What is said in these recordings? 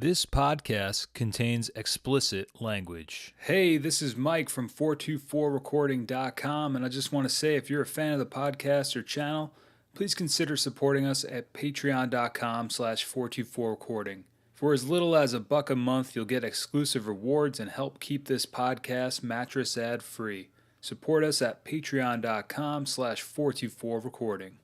This podcast contains explicit language. Hey, this is Mike from 424recording.com, and I just want to say if you're a fan of the podcast or channel, please consider supporting us at patreon.com/424recording. For as little as $1 a month, you'll get exclusive rewards and help keep this podcast mattress ad-free. Support us at patreon.com/424recording.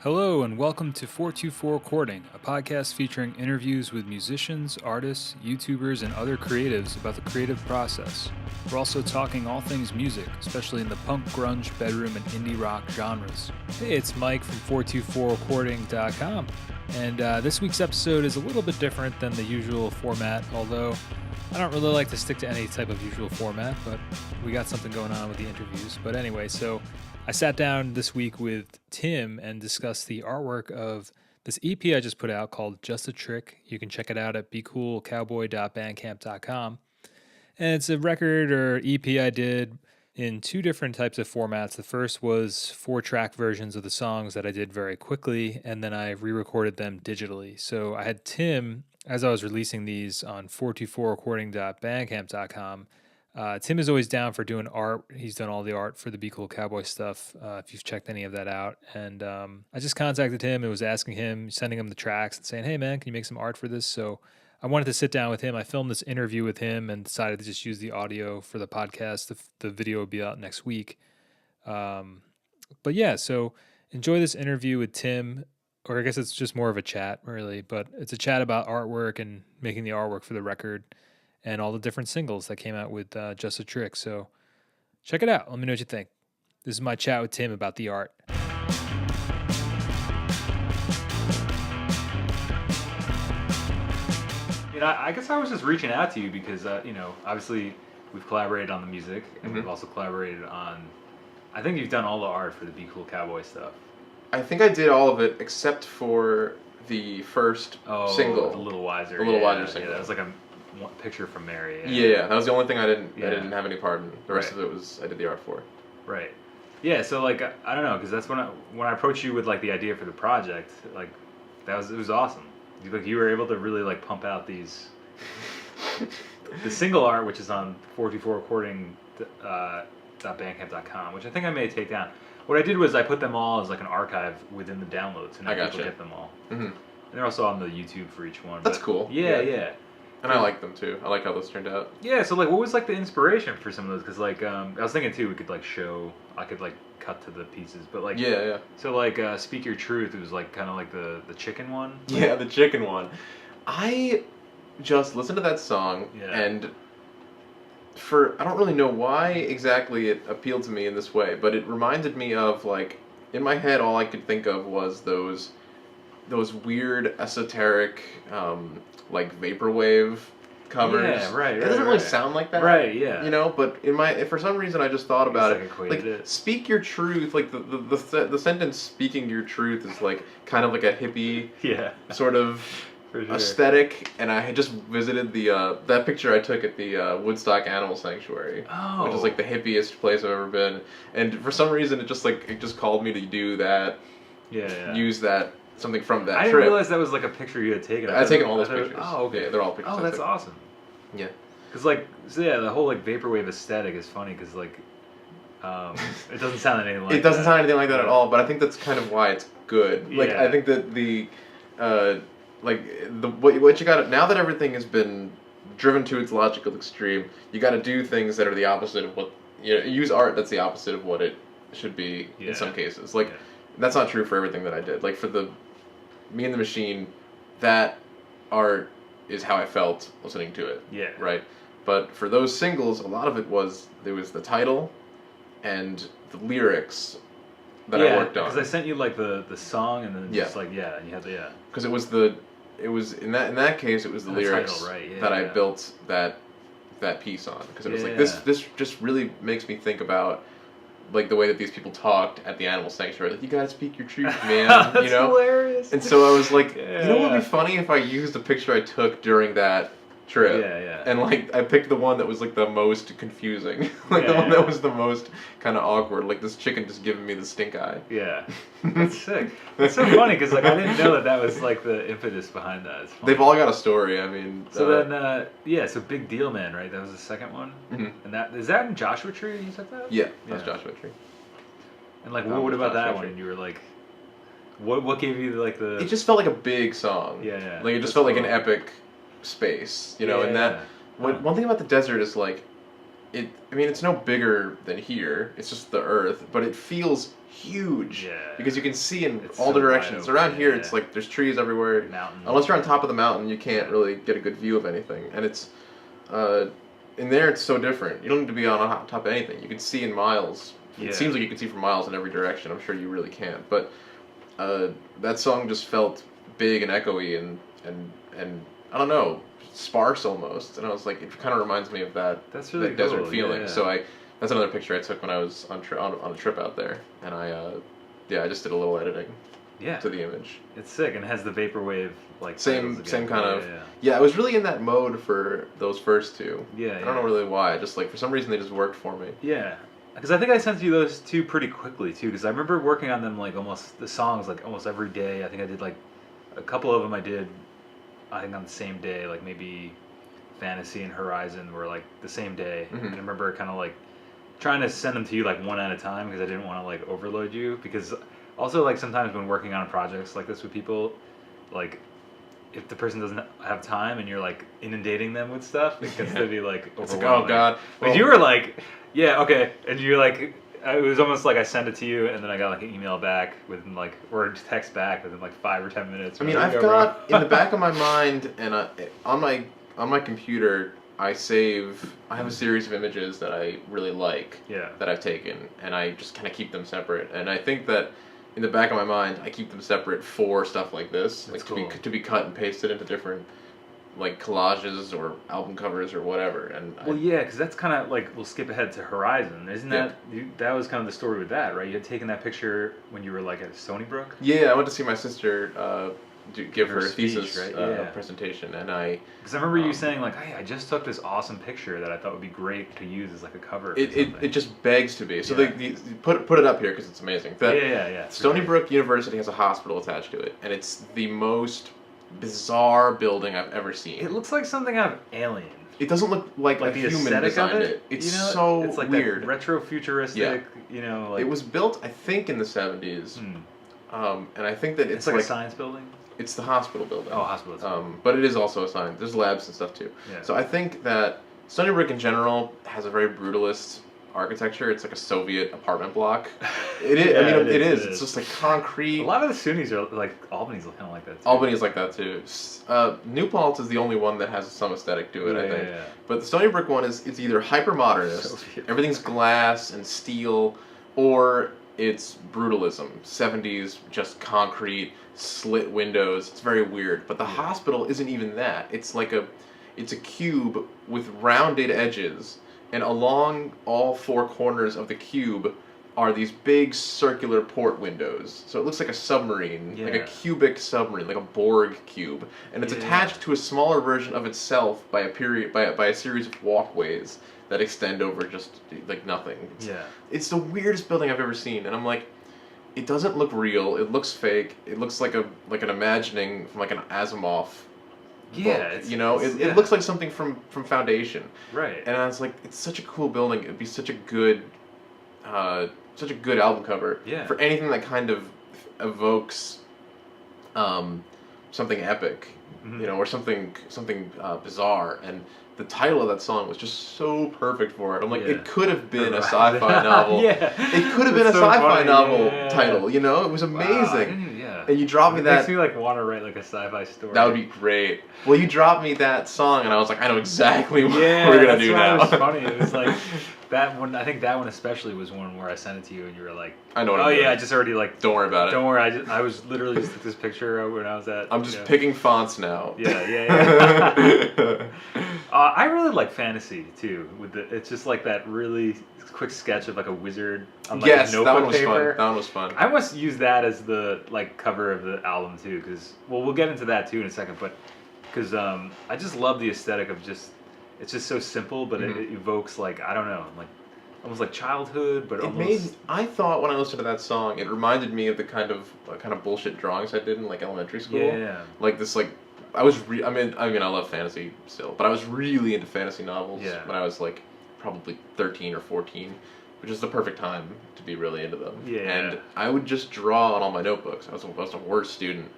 Hello and welcome to 424 Recording, a podcast featuring interviews with musicians, artists, YouTubers, and other creatives about the creative process. We're also talking all things music, especially in the punk, grunge, bedroom, and indie rock genres. Hey, it's Mike from 424recording.com, and this week's episode is a little bit different than the usual format, although I don't really like to stick to any type of usual format, but we got something going on with the interviews. But anyway, so I sat down this week with Tim and discussed the artwork of this EP I just put out called Just a Trick. You can check it out at becoolcowboy.bandcamp.com. And it's a record or EP I did in two different types of formats. The first was 4-track versions of the songs that I did very quickly, and then I re-recorded them digitally. So I had Tim, as I was releasing these on 424recording.bandcamp.com, Tim is always down for doing art. He's done all the art for the Be Cool Cowboy stuff, if you've checked any of that out. And I just contacted him and was asking him, sending him the tracks and saying, hey, man, can you make some art for this? So I wanted to sit down with him. I filmed this interview with him and decided to just use the audio for the podcast. The video will be out next week. But yeah, so enjoy this interview with Tim, or I guess it's just more of a chat, really. But it's a chat about artwork and making the artwork for the record, and all the different singles that came out with Just a Trick. So check it out. Let me know what you think. This is my chat with Tim about the art. I guess I was just reaching out to you because, obviously we've collaborated on the music, and we've also collaborated on, I think you've done all the art for the Be Cool Cowboy stuff. I think I did all of it except for the first single. The Little Wiser. The Little Wiser single. Yeah, that was like a picture from Mary. Yeah, that was the only thing I didn't have any part in. The rest of it was I did the art for. Right. Yeah, so like I don't know, because that's when I approached you with like the idea for the project, like it was awesome. You were able to really like pump out these the single art, which is on 424recording.bandcamp.com, which I think I may take down. What I did was I put them all as like an archive within the downloads, and now people get them all. Mm-hmm. And they're also on the YouTube for each one. That's cool. Yeah. And I like them too. I like how those turned out. Yeah, so like what was like the inspiration for some of those? Because like I was thinking too, I could like cut to the pieces, but like yeah. So like Speak Your Truth, it was like kind of like the chicken one. Yeah, the chicken one. I just listened to that song and I don't really know why exactly it appealed to me in this way, but it reminded me of like in my head all I could think of was those weird esoteric like vaporwave covers. Yeah, right. It doesn't really sound like that. Right, yeah. But for some reason I just thought about it. Like Speak Your Truth, like the sentence "Speaking Your Truth" is like kind of like a hippie sort of aesthetic, and I had just visited that picture I took at the Woodstock Animal Sanctuary, which is like the hippiest place I've ever been, and for some reason it just called me to do that. Use that. Something from that trip. I didn't realize that was like a picture you had taken. I've taken all those pictures. Oh, okay. Yeah, they're all pictures. Oh, that's awesome. Yeah. Because the whole like vaporwave aesthetic is funny because like, it doesn't sound anything like that. It doesn't sound anything like that at all, but I think that's kind of why it's good. Like, I think that what you got now that everything has been driven to its logical extreme, you got to do things that are the opposite of what, use art that's the opposite of what it should be in some cases. Like, that's not true for everything that I did. Like, for the Me and the Machine, that art is how I felt listening to it. Yeah. Right? But for those singles, a lot of it was the title and the lyrics that I worked on. Because I sent you like the song and then just and you had because it was in that case it was the lyrics title, right? that I built that piece on, because it was like this just really makes me think about like the way that these people talked at the animal sanctuary. Like, you gotta speak your truth, man. That's hilarious. And so I was like, you know what would be funny if I used a picture I took during that trip. Yeah, yeah. And like I picked the one that was like the most confusing, like the one that was the most kind of awkward. Like this chicken just giving me the stink eye. Yeah, that's sick. It's so funny because like I didn't know that was like the impetus behind that. They've all got a story. I mean. So then, so Big Deal Man, right? That was the second one. Mm-hmm. And that is that in Joshua Tree? You said that? Yeah, that's Joshua Tree. And like, what about that one? And you were like, what gave you like the? It just felt like a big song. Yeah. Like it just felt like an epic space, you know. And that one thing about the desert is like, I mean, it's no bigger than here. It's just the earth, but it feels huge. Yeah. Because you can see in all directions. Around here, it's like there's trees everywhere. Mountains. Unless you're on top of the mountain, you can't really get a good view of anything. And it's, in there, it's so different. You don't need to be on top of anything. You can see in miles. It seems like you can see for miles in every direction. I'm sure you really can't. But that song just felt big and echoey and I don't know, sparse almost. And I was like, it kind of reminds me of that, that's really that desert cool. feeling. Yeah. So that's another picture I took when I was on a trip out there. And I just did a little editing to the image. It's sick and has the vaporwave like same kind of. Yeah, I was really in that mode for those first two. Yeah. I don't know really why. Just like for some reason they just worked for me. Yeah. Because I think I sent you those two pretty quickly too. Because I remember working on them like almost every day. I think I did like a couple of them. I did, I think on the same day. Like maybe Fantasy and Horizon were like the same day. Mm-hmm. And I remember kind of like trying to send them to you like one at a time because I didn't want to like overload you. Because also like sometimes when working on projects like this with people, like if the person doesn't have time and you're like inundating them with stuff, it gets to be like overwhelming. It's like, oh god. But you were like, yeah, okay, and you're like, it was almost like I sent it to you and then I got like an email back within like, or a text back within like 5 or 10 minutes. I mean, I've got in the back of my mind and on my computer, I have a series of images that I really like that I've taken, and I just kind of keep them separate. And I think that in the back of my mind, I keep them separate for stuff like this, That's like cool. to be cut and pasted into different like collages or album covers or whatever. And because that's kind of like, we'll skip ahead to Horizon, isn't that? That was kind of the story with that, right? You had taken that picture when you were like at Stony Brook. Yeah, I went to see my sister give her speech, thesis right? presentation, and because I remember you saying like, hey, I just took this awesome picture that I thought would be great to use as like a cover. It just begs to be. So they put it up here because it's amazing. Stony Brook University has a hospital attached to it, and it's the most bizarre building I've ever seen. It looks like something out of Alien. It doesn't look like a the human designed it. It's so it's like weird. That retro futuristic, like it was built, I think, in the 70s. And I think that it's like a science building. It's the hospital building. Oh, hospital. But it is also a science. There's labs and stuff too. Yeah. So I think that Stony Brook in general has a very brutalist architecture. It's like a Soviet apartment block. It is. I mean, it is. It's just like concrete. A lot of the SUNYs are like Albany's kind of like that too. Albany's like that too. New Paltz is the only one that has some aesthetic to it, I think. Yeah. But the Stony Brook one it's either hyper modernist, everything's glass and steel, or it's brutalism. 70s, just concrete, slit windows. It's very weird. But the hospital isn't even that. It's like it's a cube with rounded edges, and along all four corners of the cube are these big circular port windows. So it looks like a submarine, like a cubic submarine, like a Borg cube, and it's attached to a smaller version of itself by a series of walkways that extend over just like nothing. It's the weirdest building I've ever seen, and I'm like, it doesn't look real. It looks fake. It looks like an imagining from like an Asimov book, it looks like something from Foundation. Right. And I was like, it's such a cool building. It'd be such a good album cover for anything that kind of evokes something epic, or something bizarre. And the title of that song was just so perfect for it. I'm like, it could have been a sci-fi novel. It could have been a sci-fi novel title. It was amazing. And you dropped me that. It makes me like want to write like a sci-fi story. That would be great. Well, you dropped me that song, and I was like, I know exactly what we're gonna do now. It was funny. It was like that one. I think that one especially was one where I sent it to you, and you were like, I know what I'm doing. I just already like. Don't worry about it. Don't worry. I was literally just took this picture when I was at. I'm just picking fonts now. I really like Fantasy too. It's just like that really quick sketch of like a wizard on like a notebook that one was paper. fun. That one was fun. I must use that as the like cover of the album too, because we'll get into that too in a second. But because I just love the aesthetic of it's just so simple, but it evokes like, I don't know, like almost like childhood, but I thought when I listened to that song, it reminded me of the kind of bullshit drawings I did in like elementary school. Yeah. Like this, like I mean I love fantasy still, but I was really into fantasy novels when I was like probably 13 or 14, which is the perfect time to be really into them. Yeah. And I would just draw on all my notebooks. I was a worst student,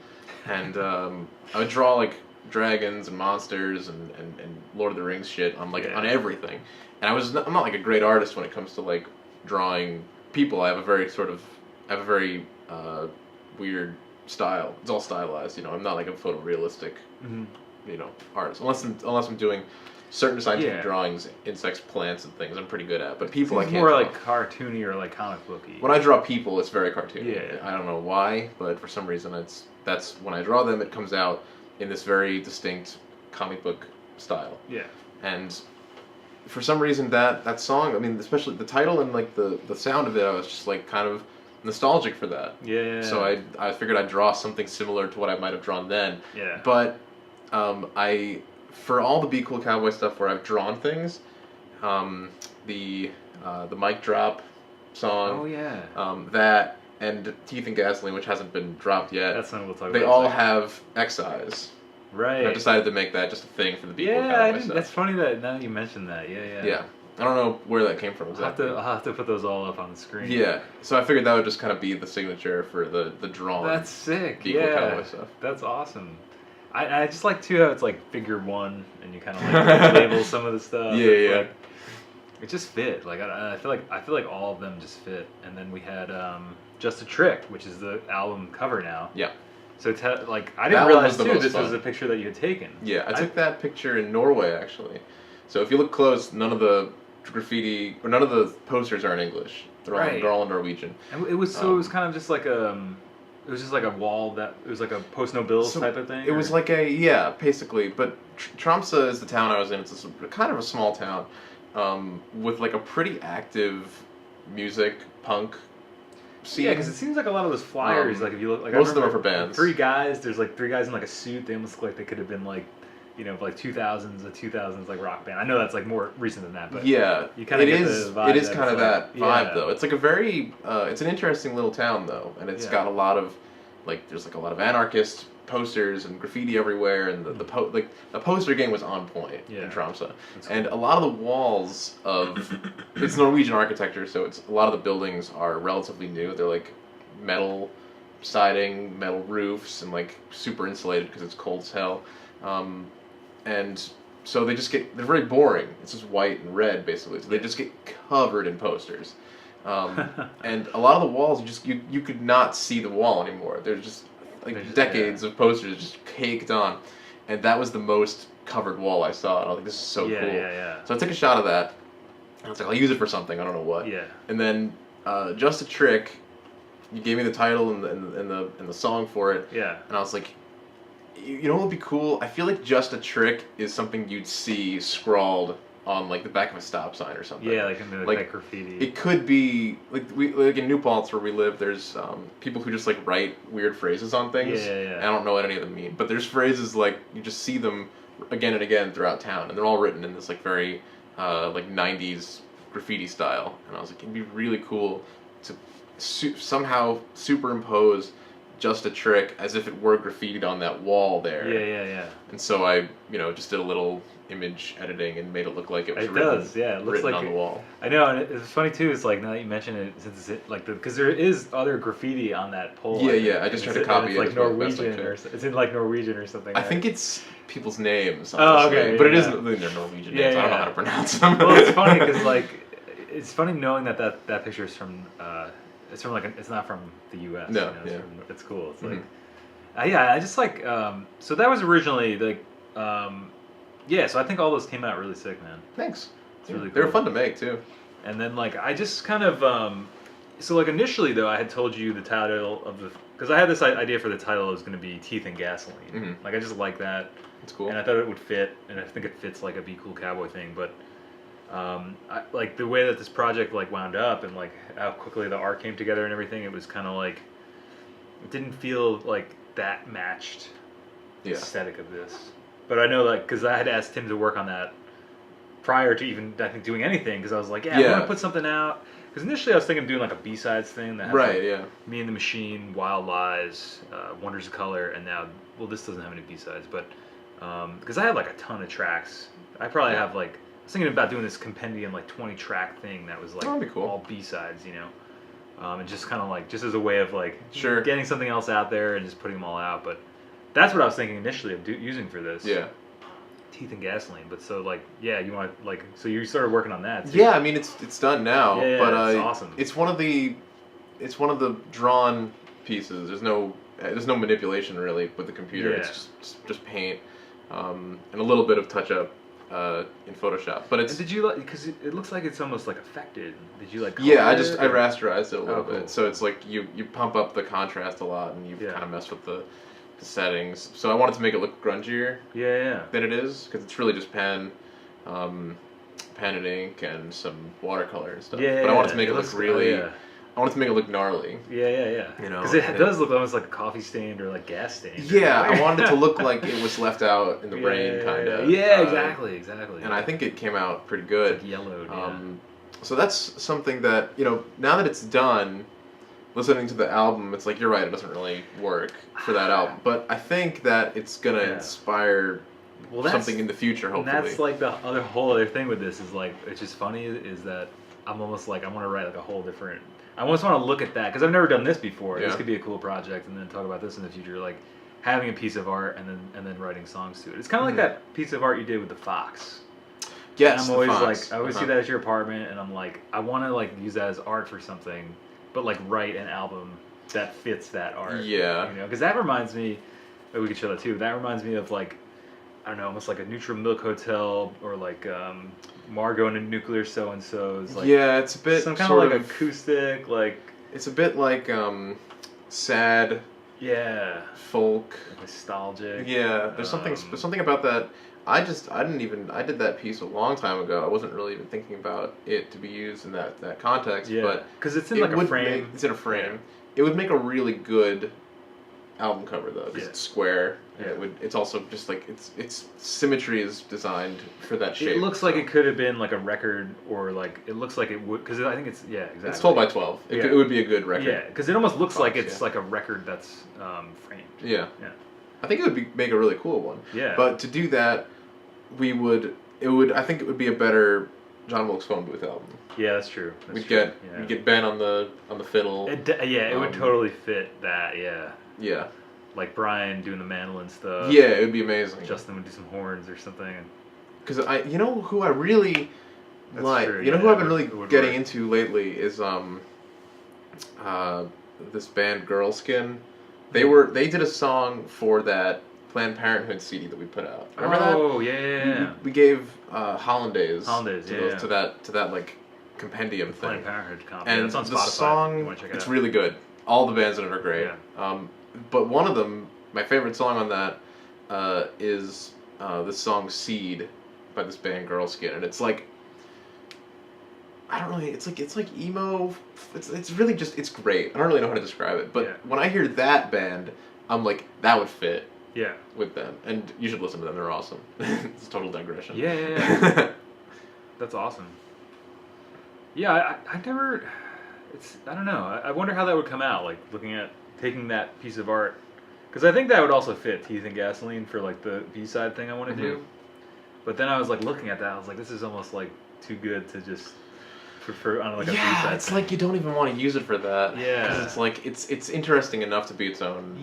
and I would draw like dragons and monsters and Lord of the Rings shit on on everything. And I'm not like a great artist when it comes to like drawing people. I have a very weird style. It's all stylized, you know. I'm not like a photorealistic, you know, artist. Unless I'm doing certain scientific drawings, insects, plants, and things. I'm pretty good at. But people, I can't. More draw. like cartoony or like comic booky. When I draw people, it's very cartoony. Yeah. I don't know why, but for some reason, that's when I draw them. It comes out in this very distinct comic book style. Yeah. And for some reason, that song, I mean, especially the title and like the sound of it, I was just like kind of nostalgic for that. Yeah. So I figured I'd draw something similar to what I might have drawn then. Yeah. But for all the Be Cool Cowboy stuff where I've drawn things, the mic drop song. Oh yeah. That and Teeth and Gasoline, which hasn't been dropped yet. That's something we'll talk about. They all have X's. Right. And I decided to make that just a thing for the Be Cool Cowboy stuff. That's funny that now that you mentioned that. Yeah. Yeah. I don't know where that came from exactly. I'll have to put those all up on the screen. Yeah. So I figured that would just kind of be the signature for the drawing. That's sick. Be Cool Cowboy stuff. That's awesome. I just like too how it's like figure one and you kind of like label some of the stuff. Yeah. Like, it just fit. Like I feel like all of them just fit. And then we had Just a Trick, which is the album cover now. Yeah. So it's like I didn't realize too this was a picture that you had taken. Yeah, I took that picture in Norway actually. So if you look close, none of the graffiti or none of the posters are in English. They're all in Norwegian. And it was it was kind of just like it was just like a wall it was like a post no bills type of thing. It was like basically. But Tromsø is the town I was in. It's kind of a small town with like a pretty active music punk scene. Yeah, because it seems like a lot of those flyers, like if you look, like most of them are for bands. There's like three guys in like a suit. They almost look like they could have been like, you know, like 2000s like rock band. I know that's like more recent than that, but yeah, you kind of get the vibe. It is kind of that vibe though. It's like a very, it's an interesting little town though, and it's got a lot of, like there's like a lot of anarchist posters and graffiti everywhere, and the poster game was on point in Tromsø, and a lot of the walls of it's Norwegian architecture, so it's a lot of the buildings are relatively new. They're like metal siding, metal roofs, and like super insulated because it's cold as hell, and so they're very boring. It's just white and red basically, so they just get covered in posters. And a lot of the walls, you could not see the wall anymore. There's just decades of posters just caked on, and that was the most covered wall I saw. And I was like, this is so cool. Yeah. So I took a shot of that, and I was like, I'll use it for something. I don't know what. Yeah. And then Just a Trick, you gave me the title and the song for it. Yeah. And I was like, you know what would be cool? I feel like Just a Trick is something you'd see scrawled on like the back of a stop sign or something. Yeah, like in the like graffiti. It could be like in New Paltz where we live. There's people who just like write weird phrases on things. Yeah. I don't know what any of them mean, but there's phrases like you just see them again and again throughout town, and they're all written in this like very like 90s graffiti style. And I was like, it'd be really cool to somehow superimpose Just a Trick as if it were graffitied on that wall there. Yeah. And so I, just did a little image editing and made it look like it was it looks like on the wall. I know, and it's funny too. It's like now that you mention it, since it's like because there is other graffiti on that pole. Yeah. I just tried to copy it. Like Norwegian, or it's in like Norwegian or something. I think it's people's names. Oh, okay, but it isn't. They're Norwegian names. I don't know how to pronounce them. Well, it's funny because like it's funny knowing that picture is from. It's from like it's not from the U.S. No, it's cool. It's like, I just like so that was originally like so I think all those came out really sick, man. Thanks. It's really cool. They were fun to make too. And then like I just kind of so like initially though I had told you the title of because I had this idea for the title was going to be Teeth and Gasoline. Mm-hmm. Like I just like that. It's cool. And I thought it would fit, and I think it fits like a Be Cool Cowboy thing, but. I, like the way that this project like wound up and like how quickly the art came together and everything, it was kind of like it didn't feel like that matched the aesthetic of this. But I know, like, because I had asked Tim to work on that prior to even, I think, doing anything, because I was like, I want to put something out. Because initially I was thinking of doing like a B-sides thing that has like, Me and the Machine, Wild Lies, Wonders of Color, and now, well, this doesn't have any B-sides, but because I had like a ton of tracks. I probably have like, I was thinking about doing this compendium like 20 track thing that was like all B-sides, you know? And just kind of like, just as a way of like getting something else out there and just putting them all out. But that's what I was thinking initially of using for this. Yeah. Teeth and Gasoline. But so like, you want to like, so you started working on that too. Yeah, I mean it's done now. Yeah, but it's awesome. It's one of the drawn pieces. There's no manipulation really with the computer. Yeah. It's just paint, and a little bit of touch up. In Photoshop, but it's. And did you like? Because it looks like it's almost like affected. Did you like? Yeah, I rasterized it a little bit, so it's like you pump up the contrast a lot, and you kind of mess with the settings. So I wanted to make it look grungier. Than it is, because it's really just pen and ink, and some watercolor and stuff. But I wanted to make it look really. I wanted to make it look gnarly. Yeah. You know, because it does look almost like a coffee stain or like gas stain. Yeah, I wanted it to look like it was left out in the rain, kind of. Yeah, exactly. And I think it came out pretty good. It's like yellowed. So that's something that, you know, now that it's done, listening to the album, it's like, you're right, it doesn't really work for that album. But I think that it's going to inspire something in the future, hopefully. And that's like the whole other thing with this is like, it's just funny is that I'm almost like, I want to write like a whole different... I almost want to look at that, because I've never done this before. This could be a cool project, and then talk about this in the future, like having a piece of art and then writing songs to it. It's kind of like that piece of art you did with the Fox. Yes, and I'm always like, I always see that at your apartment, and I'm like, I want to like use that as art for something, but like write an album that fits that art. Yeah. You know, because that reminds me, we could show that too. That reminds me of like, I don't know, almost like a Neutral Milk Hotel, or like Margot and a Nuclear So-and-So's. Like, it's a bit some kind of like acoustic, like... It's a bit like sad... folk... nostalgic. Yeah, there's something about that. I did that piece a long time ago. I wasn't really even thinking about it to be used in that context. Yeah, but because it's in like a frame. It's in a frame. It would make a really good album cover though, because it's square. And it's also just like its symmetry is designed for that shape. It looks like it could have been like a record, or like it looks like it would, because I think it's exactly. It's 12 by 12. It would be a good record. Yeah, because it almost looks like it's like a record that's framed. Yeah. I think it would make a really cool one. Yeah. But to do that, I think it would be a better John Wilkes Phone Booth album. Yeah, that's true. We'd get Ben on the fiddle. It would totally fit that. Yeah. Like Brian doing the mandolin stuff. Yeah, it would be amazing. Justin would do some horns or something. Because you know who I really like. True, who I've been really getting into lately is this band Girlskin. They did a song for that Planned Parenthood CD that we put out. Remember that? Oh yeah. We gave Hollandaise to that like compendium thing. Planned Parenthood copy. And it's on the Spotify. song, it's really good. All the bands in it are great. Yeah. But one of them, my favorite song on that, is this song "Seed" by this band Girlskin, and it's like, I don't really, it's like emo. It's really just, it's great. I don't really know how to describe it, but when I hear that band, I'm like, that would fit. Yeah. With them, and you should listen to them. They're awesome. It's a total digression. Yeah. That's awesome. Yeah, I never. I don't know. I wonder how that would come out. Like looking at taking that piece of art, because I think that would also fit Teeth and Gasoline for like the B-side thing I want to do. But then I was like looking at that, I was like, this is almost like too good to just for on like a B-side. It's like you don't even want to use it for that. Yeah. Because it's like it's interesting enough to be its own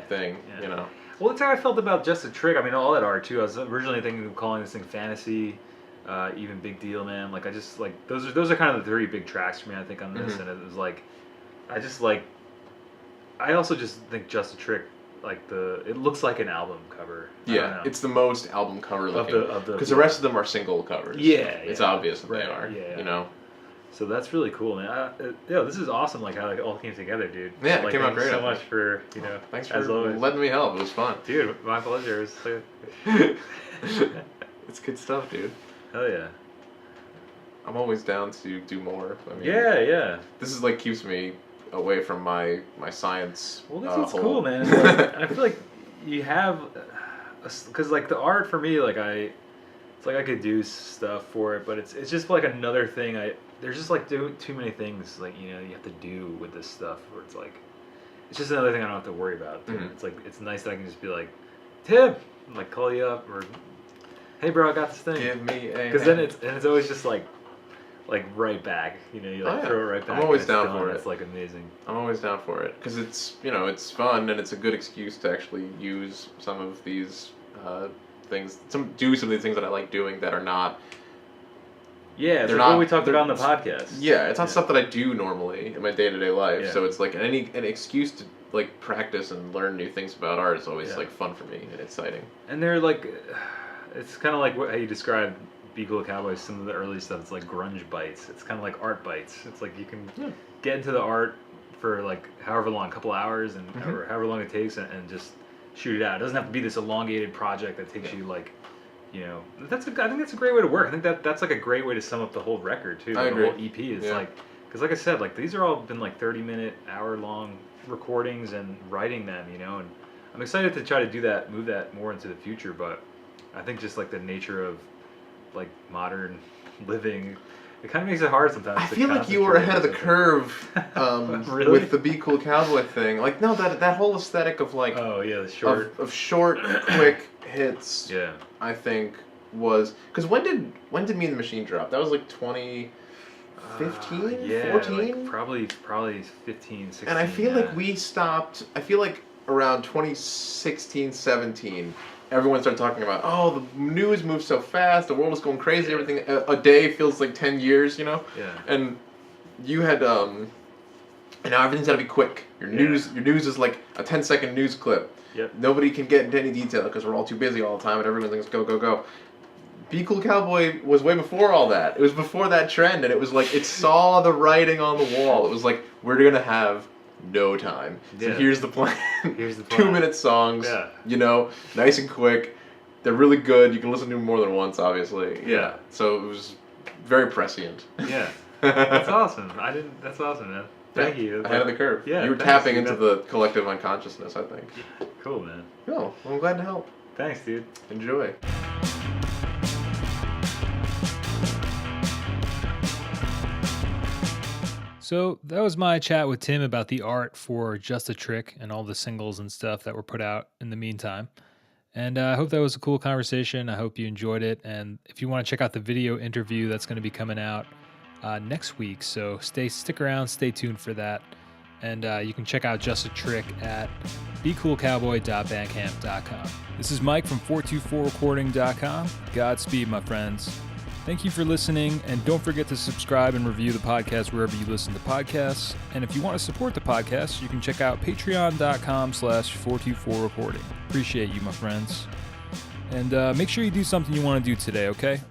thing. Yeah. You know. Well, that's how I felt about Just a Trick. I mean, all that art too. I was originally thinking of calling this thing Fantasy, even Big Deal Man. Like I just like those are kind of the three big tracks for me. I think on this, and it was like, I also just think Just a Trick, like it looks like an album cover. Yeah, it's the most album cover looking. Because the rest of them are single covers. Yeah, it's obvious that they are. Yeah, you know. So that's really cool, man. This is awesome. Like how it all came together, dude. Yeah, like, it came out great. Thanks so much for thanks for letting me help. It was fun, dude. My pleasure. It's good stuff, dude. Hell yeah. I'm always down to do more. I mean, yeah. This is like keeps me away from my science. Well, that's cool, man. Like, I feel like you have because like the art for me, like it's like I could do stuff for it, but it's just like another thing. There's just like too many things like you have to do with this stuff where it's like it's just another thing I don't have to worry about. Mm-hmm. It's like it's nice that I can just be like, Tim, like call you up or, hey bro, I got this thing. Give me a. Because then it's always just like right back. You throw it right back. I'm always down for it. It's like amazing. I'm always down for it because it's it's fun and it's a good excuse to actually use some of these things. Do some of these things that I like doing that are not. Yeah, it's like what we talked about on the podcast. Yeah, it's not stuff that I do normally in my day-to-day life. Yeah. So it's like an excuse to like practice and learn new things about art is always like fun for me and exciting. And they're like, it's kind of like how you described Be Cool Cowboy. Some of the early stuff, it's like grunge bites. It's kind of like art bites. It's like you can get into the art for like however long, a couple hours, and or however long it takes, and just shoot it out. It doesn't have to be this elongated project that takes you like. I think that's a great way to work. I think that's like a great way to sum up the whole record too. I agree. The whole EP is like, because like I said, like these are all been like 30-minute, hour-long recordings and writing them, and I'm excited to try to do that, move that more into the future. But I think just like the nature of like modern living, it kind of makes it hard sometimes. I feel like you were ahead of the curve really? With the Be Cool Cowboy thing. Like no, that whole aesthetic of like the short of short, quick hits. Yeah. I think was because when did Me and the Machine drop? That was like 2015, 14? Like probably 15, 16. And I feel like we stopped. I feel like around 2016, 17. Everyone started talking about, the news moves so fast, the world is going crazy, everything, a day feels like 10 years, Yeah. And you had, and now everything's gotta be quick. Your news is like a 10-second news clip. Yep. Nobody can get into any detail because we're all too busy all the time and everyone's like, go, go, go. Be Cool Cowboy was way before all that. It was before that trend, and it was like, it saw the writing on the wall. It was like, we're gonna have no time. So here's the plan. Here's the plan. 2-minute songs, nice and quick. They're really good. You can listen to them more than once, obviously. Yeah. So it was very prescient. Yeah. That's awesome. That's awesome, man. Thank you. Ahead of the curve. Yeah. You were tapping into the collective unconsciousness, I think. Cool, man. Cool. Well, I'm glad to help. Thanks, dude. Enjoy. So that was my chat with Tim about the art for Just a Trick and all the singles and stuff that were put out in the meantime. And I hope that was a cool conversation. I hope you enjoyed it. And if you want to check out the video interview, that's going to be coming out next week. So stick around, stay tuned for that. And you can check out Just a Trick at becoolcowboy.bandcamp.com. This is Mike from 424recording.com. Godspeed, my friends. Thank you for listening, and don't forget to subscribe and review the podcast wherever you listen to podcasts. And if you want to support the podcast, you can check out patreon.com/424recording. Appreciate you, my friends. And make sure you do something you want to do today, okay?